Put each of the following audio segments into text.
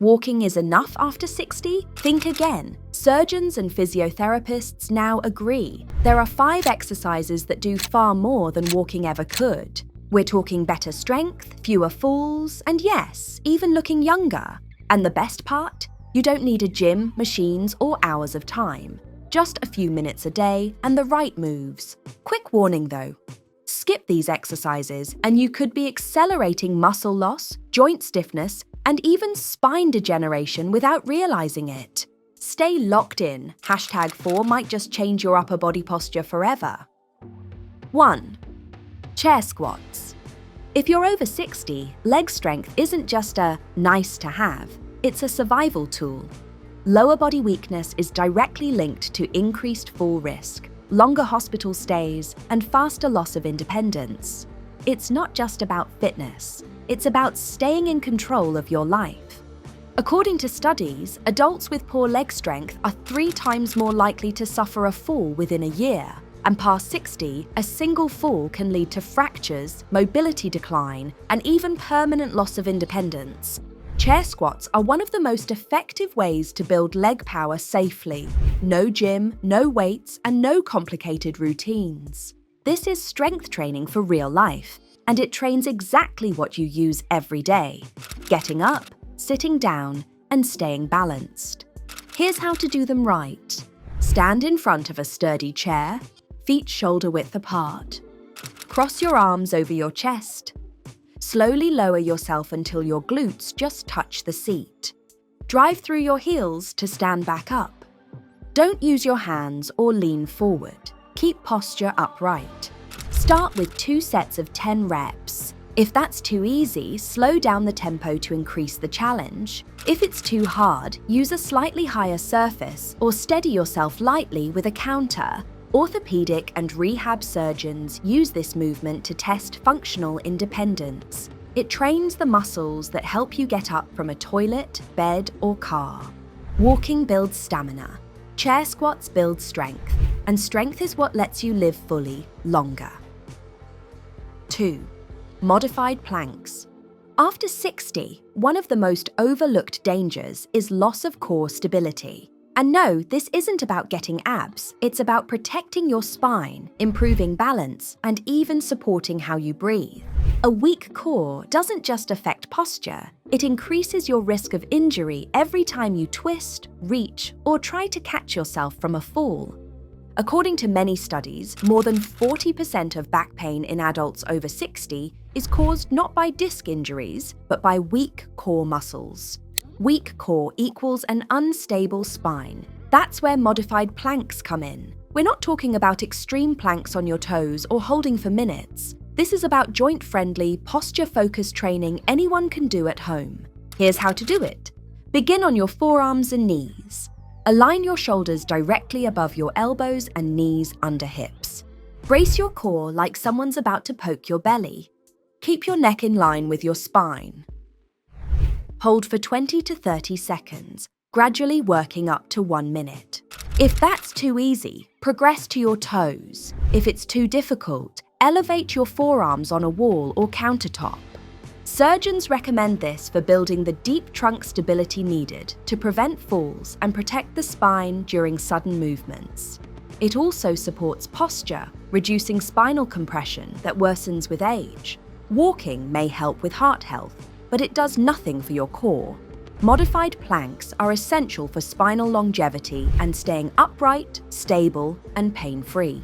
walking is enough after 60? Think again. Surgeons and physiotherapists now agree. There are 5 exercises that do far more than walking ever could. We're talking better strength, fewer falls, and yes, even looking younger. And the best part? You don't need a gym, machines, or hours of time. Just a few minutes a day and the right moves. Quick warning though. Skip these exercises and you could be accelerating muscle loss, joint stiffness, and even spine degeneration without realizing it. Stay locked in. #4 might just change your upper body posture forever. 1. Chair squats. If you're over 60, leg strength isn't just a nice to have, it's a survival tool. Lower body weakness is directly linked to increased fall risk, longer hospital stays, and faster loss of independence. It's not just about fitness, it's about staying in control of your life. According to studies, adults with poor leg strength are 3 times more likely to suffer a fall within a year. And past 60, a single fall can lead to fractures, mobility decline, and even permanent loss of independence. Chair squats are one of the most effective ways to build leg power safely. No gym, no weights, and no complicated routines. This is strength training for real life, and it trains exactly what you use every day: getting up, sitting down, and staying balanced. Here's how to do them right. Stand in front of a sturdy chair, feet shoulder width apart. Cross your arms over your chest. Slowly lower yourself until your glutes just touch the seat. Drive through your heels to stand back up. Don't use your hands or lean forward. Keep posture upright. Start with 2 sets of 10 reps. If that's too easy, slow down the tempo to increase the challenge. If it's too hard, use a slightly higher surface or steady yourself lightly with a counter. Orthopedic and rehab surgeons use this movement to test functional independence. It trains the muscles that help you get up from a toilet, bed, or car. Walking builds stamina. Chair squats build strength, and strength is what lets you live fully, longer. 2. Modified planks. After 60, one of the most overlooked dangers is loss of core stability. And no, this isn't about getting abs, it's about protecting your spine, improving balance, and even supporting how you breathe. A weak core doesn't just affect posture, it increases your risk of injury every time you twist, reach, or try to catch yourself from a fall. According to many studies, more than 40% of back pain in adults over 60 is caused not by disc injuries, but by weak core muscles. Weak core equals an unstable spine. That's where modified planks come in. We're not talking about extreme planks on your toes or holding for minutes. This is about joint-friendly, posture-focused training anyone can do at home. Here's how to do it. Begin on your forearms and knees. Align your shoulders directly above your elbows and knees under hips. Brace your core like someone's about to poke your belly. Keep your neck in line with your spine. Hold for 20 to 30 seconds, gradually working up to 1 minute. If that's too easy, progress to your toes. If it's too difficult, elevate your forearms on a wall or countertop. Surgeons recommend this for building the deep trunk stability needed to prevent falls and protect the spine during sudden movements. It also supports posture, reducing spinal compression that worsens with age. Walking may help with heart health, but it does nothing for your core. Modified planks are essential for spinal longevity and staying upright, stable, and pain-free.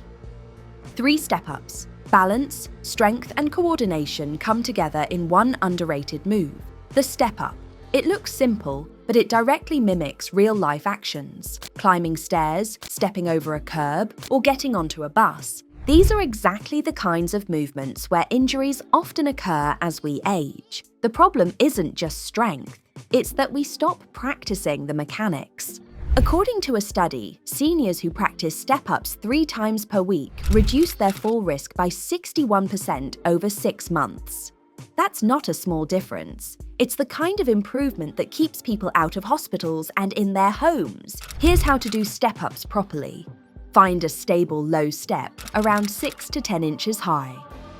3 step-ups. Balance, strength, and coordination come together in one underrated move, the step-up. It looks simple, but it directly mimics real-life actions. Climbing stairs, stepping over a curb, or getting onto a bus. These are exactly the kinds of movements where injuries often occur as we age. The problem isn't just strength, it's that we stop practicing the mechanics. According to a study, seniors who practice step-ups 3 times per week reduce their fall risk by 61% over 6 months. That's not a small difference. It's the kind of improvement that keeps people out of hospitals and in their homes. Here's how to do step-ups properly. Find a stable low step around 6 to 10 inches high.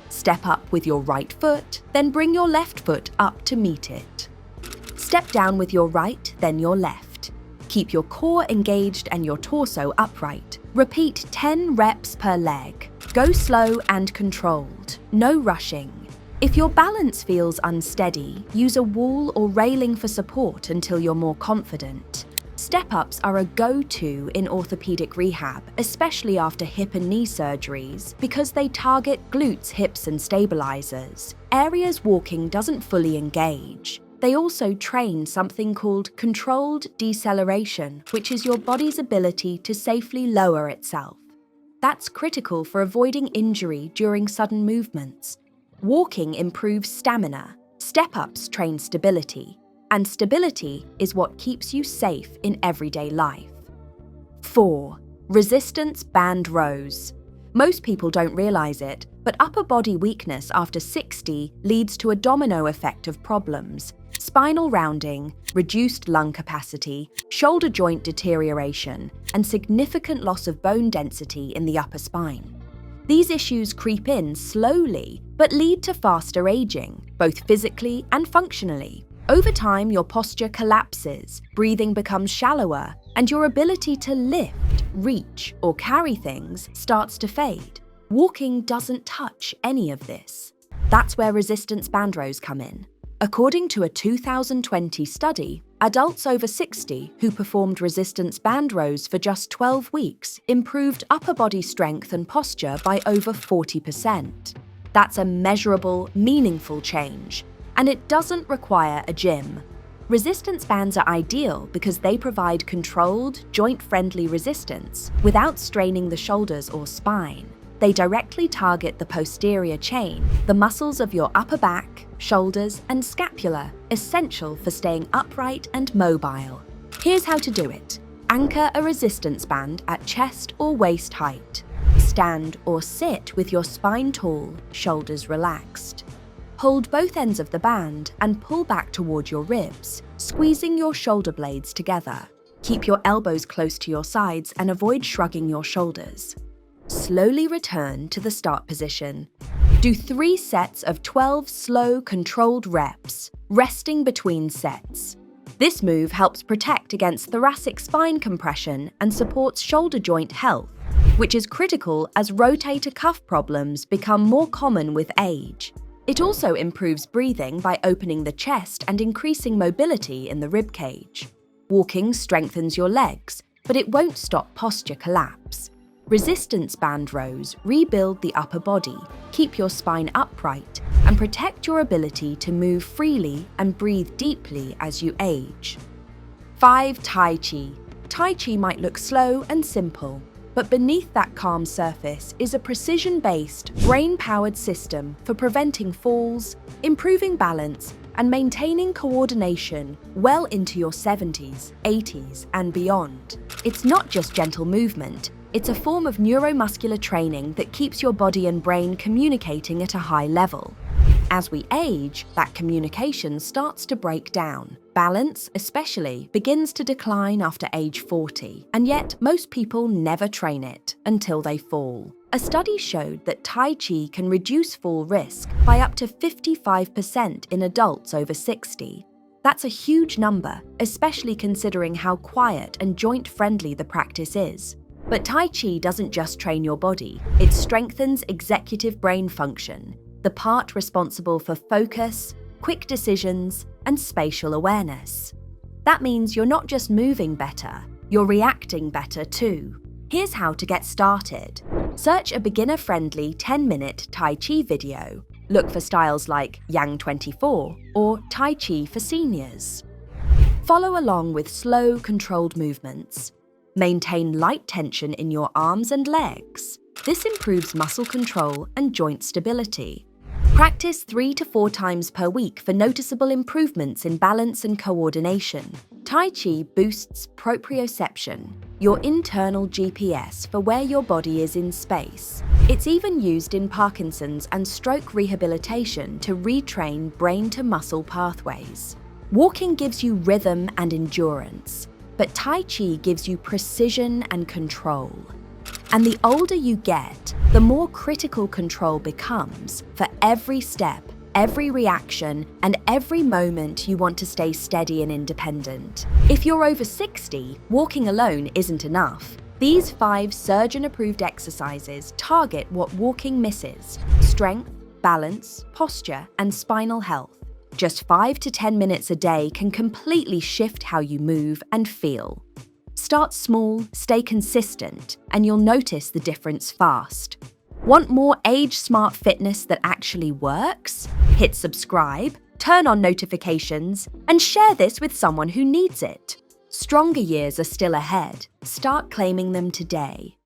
Step up with your right foot, then bring your left foot up to meet it. Step down with your right, then your left. Keep your core engaged and your torso upright. Repeat 10 reps per leg. Go slow and controlled. No rushing. If your balance feels unsteady, use a wall or railing for support until you're more confident. Step-ups are a go-to in orthopedic rehab, especially after hip and knee surgeries, because they target glutes, hips, and stabilizers, areas walking doesn't fully engage. They also train something called controlled deceleration, which is your body's ability to safely lower itself. That's critical for avoiding injury during sudden movements. Walking improves stamina, step-ups train stability, and stability is what keeps you safe in everyday life. 4. Resistance band rows. Most people don't realize it, but upper body weakness after 60 leads to a domino effect of problems: spinal rounding, reduced lung capacity, shoulder joint deterioration, and significant loss of bone density in the upper spine. These issues creep in slowly, but lead to faster aging, both physically and functionally. Over time, your posture collapses, breathing becomes shallower, and your ability to lift, reach, or carry things starts to fade. Walking doesn't touch any of this. That's where resistance band rows come in. According to a 2020 study, adults over 60 who performed resistance band rows for just 12 weeks improved upper body strength and posture by over 40%. That's a measurable, meaningful change, and it doesn't require a gym. Resistance bands are ideal because they provide controlled, joint-friendly resistance without straining the shoulders or spine. They directly target the posterior chain, the muscles of your upper back, shoulders, and scapula, essential for staying upright and mobile. Here's how to do it. Anchor a resistance band at chest or waist height. Stand or sit with your spine tall, shoulders relaxed. Hold both ends of the band and pull back toward your ribs, squeezing your shoulder blades together. Keep your elbows close to your sides and avoid shrugging your shoulders. Slowly return to the start position. Do 3 sets of 12 slow, controlled reps, resting between sets. This move helps protect against thoracic spine compression and supports shoulder joint health, which is critical as rotator cuff problems become more common with age. It also improves breathing by opening the chest and increasing mobility in the rib cage. Walking strengthens your legs, but it won't stop posture collapse. Resistance band rows rebuild the upper body, keep your spine upright, and protect your ability to move freely and breathe deeply as you age. 5. Tai Chi. Tai Chi might look slow and simple, but beneath that calm surface is a precision-based, brain-powered system for preventing falls, improving balance, and maintaining coordination well into your 70s, 80s, and beyond. It's not just gentle movement. It's a form of neuromuscular training that keeps your body and brain communicating at a high level. As we age, that communication starts to break down. Balance, especially, begins to decline after age 40, and yet most people never train it until they fall. A study showed that Tai Chi can reduce fall risk by up to 55% in adults over 60. That's a huge number, especially considering how quiet and joint-friendly the practice is. But Tai Chi doesn't just train your body, it strengthens executive brain function, the part responsible for focus, quick decisions, and spatial awareness. That means you're not just moving better, you're reacting better too. Here's how to get started. Search a beginner-friendly 10-minute Tai Chi video. Look for styles like Yang 24 or Tai Chi for seniors. Follow along with slow, controlled movements. Maintain light tension in your arms and legs. This improves muscle control and joint stability. Practice 3 to 4 times per week for noticeable improvements in balance and coordination. Tai Chi boosts proprioception, your internal GPS for where your body is in space. It's even used in Parkinson's and stroke rehabilitation to retrain brain-to-muscle pathways. Walking gives you rhythm and endurance, but Tai Chi gives you precision and control. And the older you get, the more critical control becomes for every step, every reaction, and every moment you want to stay steady and independent. If you're over 60, walking alone isn't enough. These 5 surgeon-approved exercises target what walking misses: strength, balance, posture, and spinal health. Just 5 to 10 minutes a day can completely shift how you move and feel. Start small, stay consistent, and you'll notice the difference fast. Want more age-smart fitness that actually works? Hit subscribe, turn on notifications, and share this with someone who needs it. Stronger years are still ahead. Start claiming them today.